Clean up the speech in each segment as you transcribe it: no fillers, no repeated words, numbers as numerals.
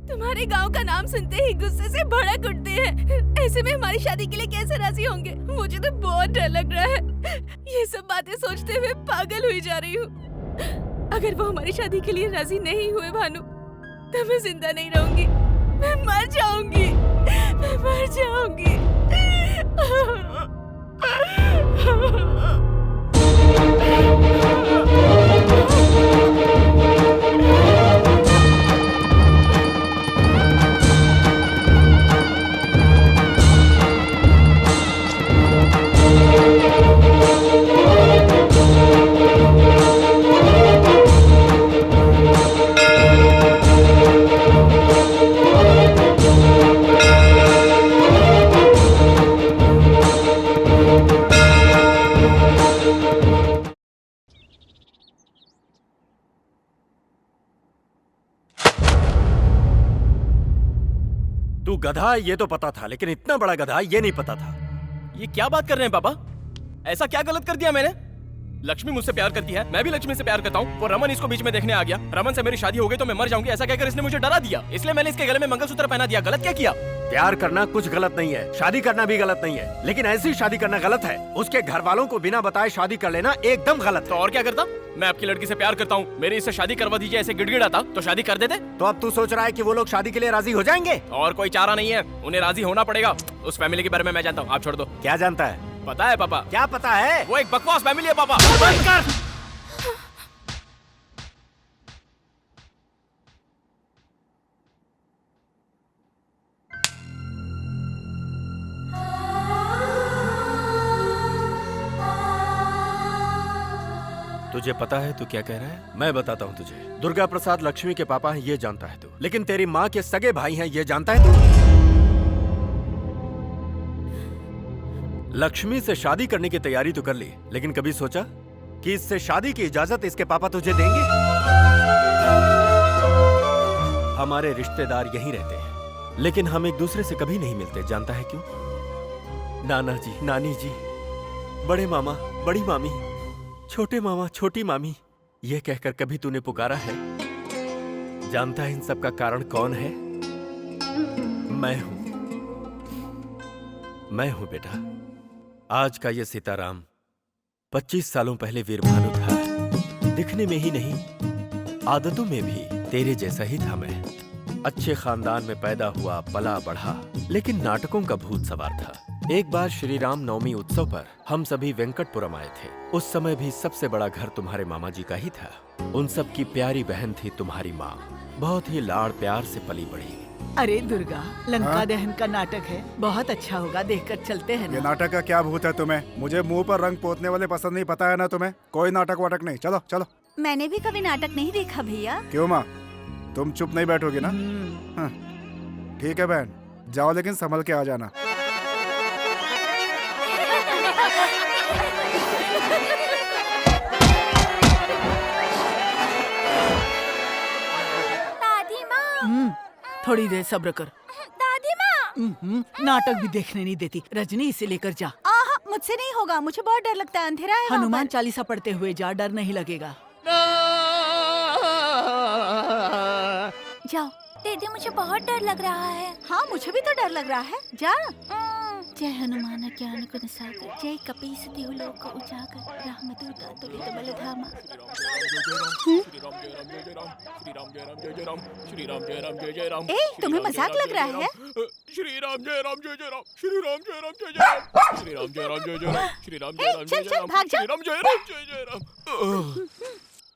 तुम्हारे गांव का नाम सुनते ही गुस्से से भड़क उठते हैं। ऐसे में हमारी शादी के लिए कैसे राजी होंगे? मुझे तो बहुत डर लग रहा है। ये सब बातें सोचते हुए पागल हुई जा रही हूँ। अगर वो हमारी शादी के लिए राजी नहीं हुए भानु, तो मैं जिंदा नहीं रहूंगी। मैं मर जाऊंगी। मैं मर जाऊंगी। तू गधा ये तो पता था, लेकिन इतना बड़ा गधा ये नहीं पता था। ये क्या बात कर रहे हैं पापा? ऐसा क्या गलत कर दिया मैंने? लक्ष्मी मुझसे प्यार करती है, मैं भी लक्ष्मी से प्यार करता हूँ। और रमन इसको बीच में देखने आ गया। रमन से मेरी शादी हो गई तो मैं मर जाऊंगी, ऐसा कहकर इसने मुझे डरा दिया। इसलिए मैंने इसके गले में मंगलसूत्र पहना दिया। गलत क्या किया? प्यार करना कुछ गलत नहीं है, शादी करना भी गलत नहीं है, लेकिन ऐसी शादी करना गलत है। उसके घर वालों को बिना बताए शादी कर लेना एकदम गलत तो है। और क्या करता? मैं आपकी लड़की से प्यार करता हूँ, मेरी इससे शादी करवा दीजिए ऐसे गिड़गिड़ाता तो शादी कर देते। तो अब तू सोच रहा है कि वो लोग शादी के लिए राजी हो जाएंगे? और कोई चारा नहीं है, उन्हें राजी होना पड़ेगा। उस फैमिली के बारे में मैं जानता हूँ, आप छोड़ दो। क्या जानता है? पता है पापा? क्या पता है? वो एक बकवास फैमिली है पापा। बंद कर। तुझे पता है तू क्या कह रहा है? मैं बताता हूँ तुझे। दुर्गा प्रसाद लक्ष्मी के पापा हैं ये जानता है तू, लेकिन तेरी माँ के सगे भाई हैं ये जानता है तू? लक्ष्मी से शादी करने की तैयारी तो कर ली, लेकिन कभी सोचा कि इससे शादी की इजाजत इसके पापा तुझे देंगे? हमारे रिश्तेदार यहीं रहते हैं, लेकिन हम एक दूसरे से कभी नहीं मिलते। जानता है क्यों? नाना जी, नानी जी, बड़े मामा, बड़ी मामी, छोटे मामा, छोटी मामी, ये कहकर कभी तूने पुकारा है? जानता है इन सब का कारण कौन है? मैं हूं। मैं हूं बेटा। आज का ये सीताराम 25 सालों पहले वीर भानु था। दिखने में ही नहीं, आदतों में भी तेरे जैसा ही था मैं। अच्छे खानदान में पैदा हुआ, पला बढ़ा, लेकिन नाटकों का भूत सवार था। एक बार श्री राम नवमी उत्सव पर हम सभी वेंकटपुरम आए थे। उस समय भी सबसे बड़ा घर तुम्हारे मामा जी का ही था। उन सब की प्यारी बहन थी तुम्हारी माँ, बहुत ही लाड़ प्यार से पली बड़ी। अरे दुर्गा, लंका दहन का नाटक है, बहुत अच्छा होगा, देखकर चलते हैं ना। ये नाटक का क्या भूत है तुम्हें? मुझे मुंह पर रंग पोतने वाले पसंद नहीं, पता है ना तुम्हें? कोई नाटक वाटक नहीं, चलो चलो। मैंने भी कभी नाटक नहीं देखा भैया। क्यों माँ, तुम चुप नहीं बैठोगी ना? हाँ, ठीक है बहन, जाओ लेकिन संभल के आ जाना। दादी माँ, थोड़ी देर सब्र कर। दादी माँ। नाटक भी देखने नहीं देती। रजनी, इसे लेकर जा। आहा, मुझसे नहीं होगा, मुझे बहुत डर लगता है, अंधेरा है वहाँ हनुमान पर। चालीसा पढ़ते हुए जा, डर नहीं लगेगा। जाओ। दीदी, मुझे बहुत डर लग रहा है। हाँ, मुझे भी तो डर लग रहा है। जा। जय हनुमान ज्ञान गुण सागर, जय कपीस तिहु लोक उजागर, रामदूत अतुलित बल धामा। ए, तुम्हें मजाक लग रहा है? श्री राम जय राम जय जय राम, श्री राम जय राम जय जय राम, श्री राम जय राम जय जय राम, श्री राम जय राम जय जय राम, श्री राम जय राम जय जय राम।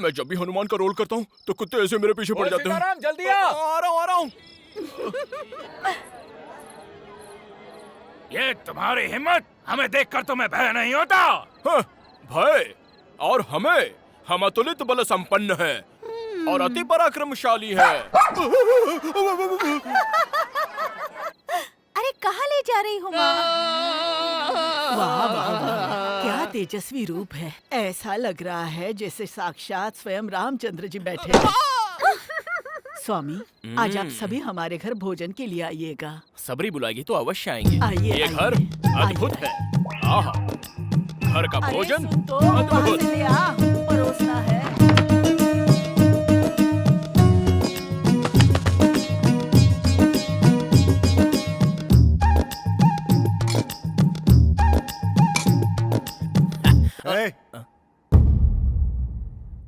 मैं जब भी हनुमान का रोल करता हूँ तो कुत्ते ऐसे मेरे पीछे पड़ जाते हैं। जल्दी आ रहा हूँ। ये तुम्हारी हिम्मत, हमें देखकर तुम्हें भय नहीं होता? हाँ, भय? और हमें? हम अतुलित बल संपन्न है और अति पराक्रमशाली है। अरे कहाँ ले जा रही हो माँ? वाह वाह वाह, क्या तेजस्वी रूप है। ऐसा लग रहा है जैसे साक्षात स्वयं रामचंद्र जी बैठे हैं। स्वामी, आज आप सभी हमारे घर भोजन के लिए आइएगा। सबरी बुलाएगी तो अवश्य आएंगे। आइए, ये घर आइए, अद्भुत आइए। है। आहा, घर का अरे भोजन सुन तो, वहाँ अद्भुत। से ले आ, परोसना है।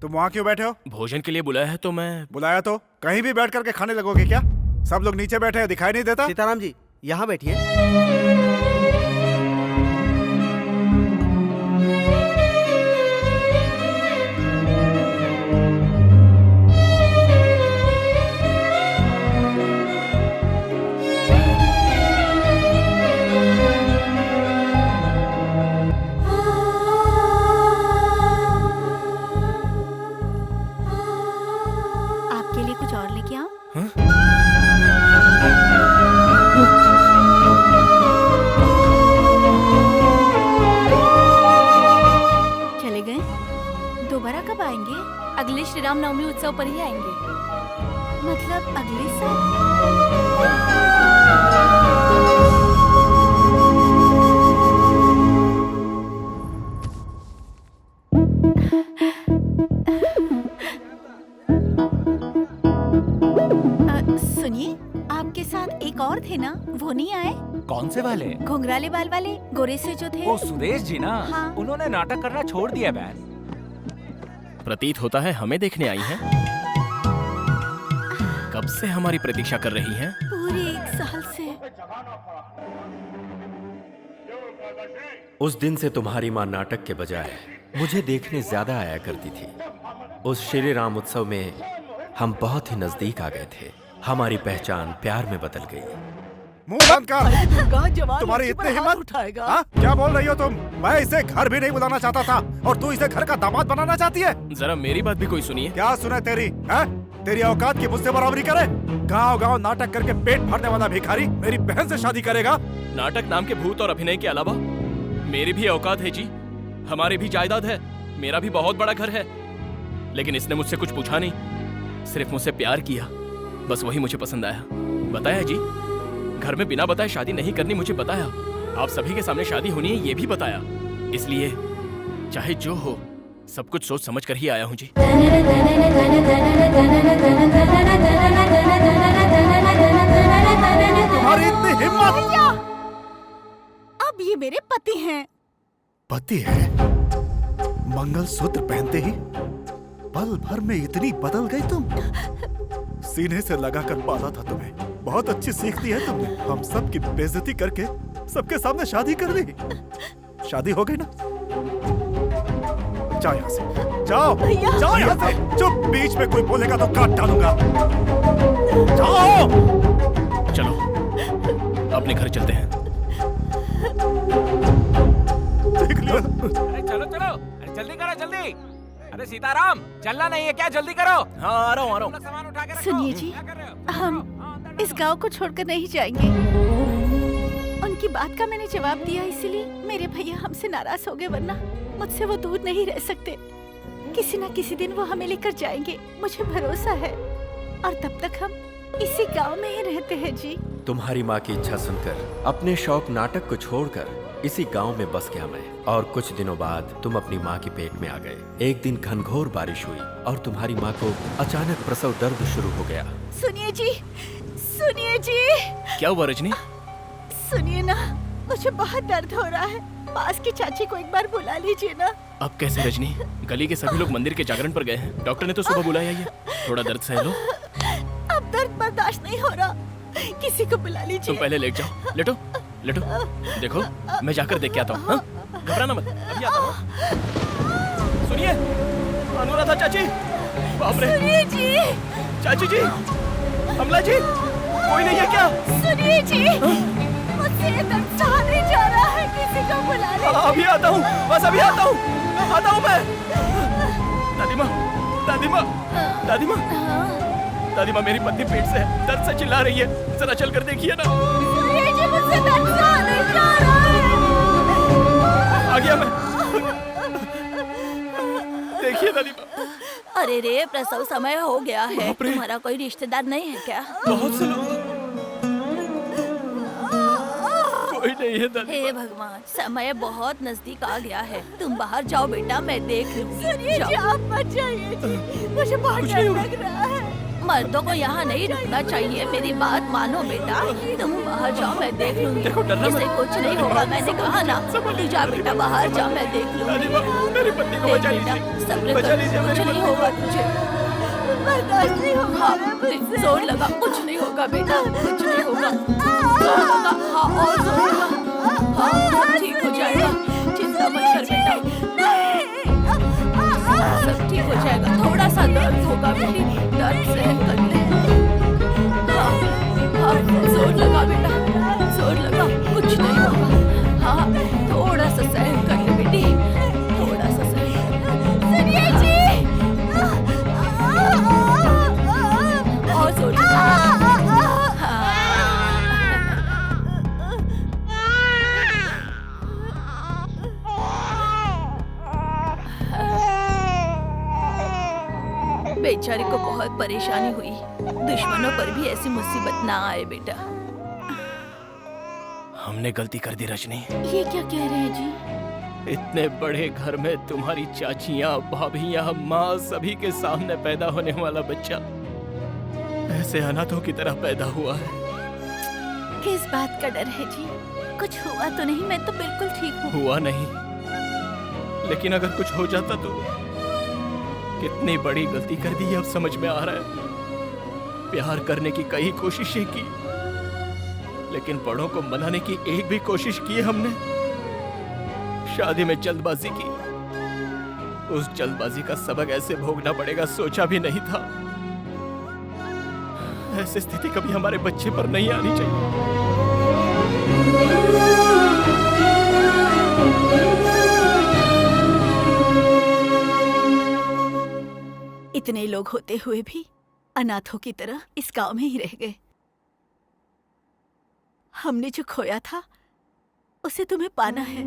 तुम वहाँ क्यों बैठे हो? भोजन के लिए बुलाया है तो मैं। बुलाया तो कहीं भी बैठ करके खाने लगोगे क्या? सब लोग नीचे बैठे हैं, दिखाई नहीं देता? सीताराम जी यहाँ बैठिए। आपके लिए कुछ और लेके आऊं? चले गए? दोबारा कब आएंगे? अगले श्री राम नवमी उत्सव पर ही आएंगे। मतलब अगले साल? सुनिए, आपके साथ एक और थे ना, वो नहीं आए? कौन से वाले? घुंघराले बाल वाले, गोरे से जो थे। वो सुदेश जी ना। हाँ। उन्होंने नाटक करना छोड़ दिया बहन। प्रतीत होता है हमें देखने आई हैं। कब से हमारी प्रतीक्षा कर रही हैं? पूरे 1 साल से। उस दिन से तुम्हारी माँ नाटक के बजाय मुझे देखने ज्यादा आया करती थी। उस श्री राम उत्सव में हम बहुत ही नजदीक आ गए थे। हमारी पहचान प्यार में बदल गई। मुंह बंद कर। अरे दुर्गा, जवान तुम्हारी लड़की पर इतनी हाथ हिम्मत? उठाएगा। हाँ? क्या बोल रही हो तुम? मैं इसे घर भी नहीं बुलाना चाहता था और तू इसे घर का दामाद बनाना चाहती है? जरा मेरी बात भी कोई सुनिए। क्या सुने तेरी? है? तेरी औकात की मुझसे बराबरी करे? गांव-गांव नाटक करके पेट भरने वाला भिखारी मेरी बहन से शादी करेगा? नाटक नाम के भूत और अभिनय के अलावा मेरी भी औकात है जी। हमारी भी जायदाद है, मेरा भी बहुत बड़ा घर है। लेकिन इसने मुझसे कुछ पूछा नहीं, सिर्फ मुझसे प्यार किया। बस वही मुझे पसंद आया। बताया जी, घर में बिना बताए शादी नहीं करनी मुझे बताया। आप सभी के सामने शादी होनी है ये भी बताया। इसलिए चाहे जो हो, सब कुछ सोच समझ कर ही आया हूँ जी। तुम्हारी इतनी हिम्मत? अब ये मेरे पति हैं। पति है? मंगलसूत्र पहनते ही पल भर में इतनी बदल गई तुम। सीने से लगाकर पाला था तुम्हें। बहुत अच्छी सीख दी है तुमने। हम सब की बेइज्जती करके सबके सामने शादी कर ली। शादी हो गई ना? जाओ यहाँ से, जाओ, जाओ यहाँ से। चुप, बीच में कोई बोलेगा तो काट डालूंगा। जाओ। चलो अपने घर चलते हैं। देख लिया? अरे चलो चलो, अरे जल्दी करो जल्दी। अरे सीताराम, चलना नहीं है क्या? जल्दी करो। हाँ आ रहा हूँ। सामान उठा के रखो। सुनिए जी, क्या कर रहे हो? हम इस गांव को छोड़कर नहीं जाएंगे। उनकी बात का मैंने जवाब दिया, इसीलिए मेरे भैया हमसे नाराज हो गए, वरना मुझसे वो दूर नहीं रह सकते। किसी ना किसी दिन वो हमें लेकर जाएंगे, मुझे भरोसा है। और तब तक हम इसी गांव में ही रहते हैं जी। तुम्हारी माँ की इच्छा सुनकर अपने शौक नाटक को छोड़कर इसी गांव में बस गया मैं। और कुछ दिनों बाद तुम अपनी माँ के पेट में आ गए। एक दिन घनघोर बारिश हुई और तुम्हारी माँ को अचानक प्रसव दर्द शुरू हो गया। सुनिए जी, सुनिए जी, क्या हुआ रजनी? सुनिए ना, मुझे बहुत दर्द हो रहा है। पास की चाची को एक बार बुला लीजिए ना। अब कैसे रजनी? गली के सभी लोग मंदिर के जागरण पर गए हैं। डॉक्टर ने तो सुबह बुलाया ही है। थोड़ा दर्द सह लो। अब दर्द बर्दाश्त नहीं हो रहा, किसी को बुला तुम लीजिए। पहले लेट जाओ। लेटो लेटो। देखो मैं जाकर देख के आता हूँ। हाँ? घबराना मत, अभी आता हूँ। सुनिए, अनुराधा चाची। बाप रे। सुनिए जी, चाची जी, अमला जी, कोई नहीं है क्या? सुनिए जी, मुझसे ये दर्द सहा नहीं जा रहा है, किसी को बुला लीजिए। अभी आता हूँ, बस अभी आता हूँ। आता हूँ मैं। दादी माँ, दादी माँ, दादी माँ, दादी माँ, मेरी पत्नी पेट से है, दर्द से चिल्ला रही है। जरा चल कर देखिए ना। सुनिए जी, मुझसे दर्द सहा नहीं जा रहा है। आ गया मैं। देखिए दादी माँ। अरे रे, प्रसव समय हो गया है। बाप रे। तुम्हारा कोई रिश्तेदार नहीं है क्या? बहुत से लोग। कोई नहीं है दादी। हे भगवान, समय बहुत नजदीक आ गया है। तुम बाहर जाओ बेटा, मैं देख लूंगी। सुनिए जी, जाओ। आप मत जाइए जी, मुझे बहुत कुछ डर नहीं होगा। लग रहा है। मर्दों को यहाँ नहीं रुकना चाहिए। मेरी बात मानो बेटा, तुम बाहर जाओ, मैं देख लूंगी। इसे कुछ नहीं होगा, मैंने कहा ना। तू जा बेटा, बाहर जा, मैं देख लूंगी। मेरी पत्नी को बचा लीजिए, सब्र बचा कर, लीजिए कुछ नहीं होगा तुझे। बर्दाश्त नहीं हो पा हाँ, रहा है मुझसे। जोर लगा, कुछ नहीं होगा बेटा, कुछ नहीं होगा। जोर लगा, हाँ और जोर लगा। हाँ, सब ठीक हो जाएगा, चिंता मत कर बेटा, सब ठीक हो जाएगा। थोड़ा सा दर्द होगा बेटी, दर्द सहन कर ले। हाँ, हाँ, जोर लगा बेटा, जोर लगा, कुछ नहीं होगा। हाँ, थोड़ा सा सहन कर ले बेटी, थोड़ा सा सहन कर ले। सुनिए जी। और जोर लगा। बेचारे को बहुत परेशानी हुई। दुश्मनों पर भी ऐसी मुसीबत ना आए बेटा। हमने गलती कर दी रजनी। ये क्या कह रहे हैं जी? इतने बड़े घर में तुम्हारी चाचियाँ, भाभियाँ, माँ सभी के सामने पैदा होने वाला बच्चा ऐसे अनाथों की तरह पैदा हुआ है। किस बात का डर है जी? कुछ हुआ तो नहीं? मैं तो बिल्कुल ठीक हूँ। हुआ नहीं, लेकिन अगर कुछ हो जाता तो कितनी बड़ी गलती कर दी, अब समझ में आ रहा है। प्यार करने की कई कोशिशें की, लेकिन बड़ों को मनाने की एक भी कोशिश की हमने। शादी में जल्दबाजी की, उस जल्दबाजी का सबक ऐसे भोगना पड़ेगा सोचा भी नहीं था। ऐसी स्थिति कभी हमारे बच्चे पर नहीं आनी चाहिए। इतने लोग होते हुए भी अनाथों की तरह इस गांव में ही रह गए। हमने जो खोया था उसे तुम्हें पाना है।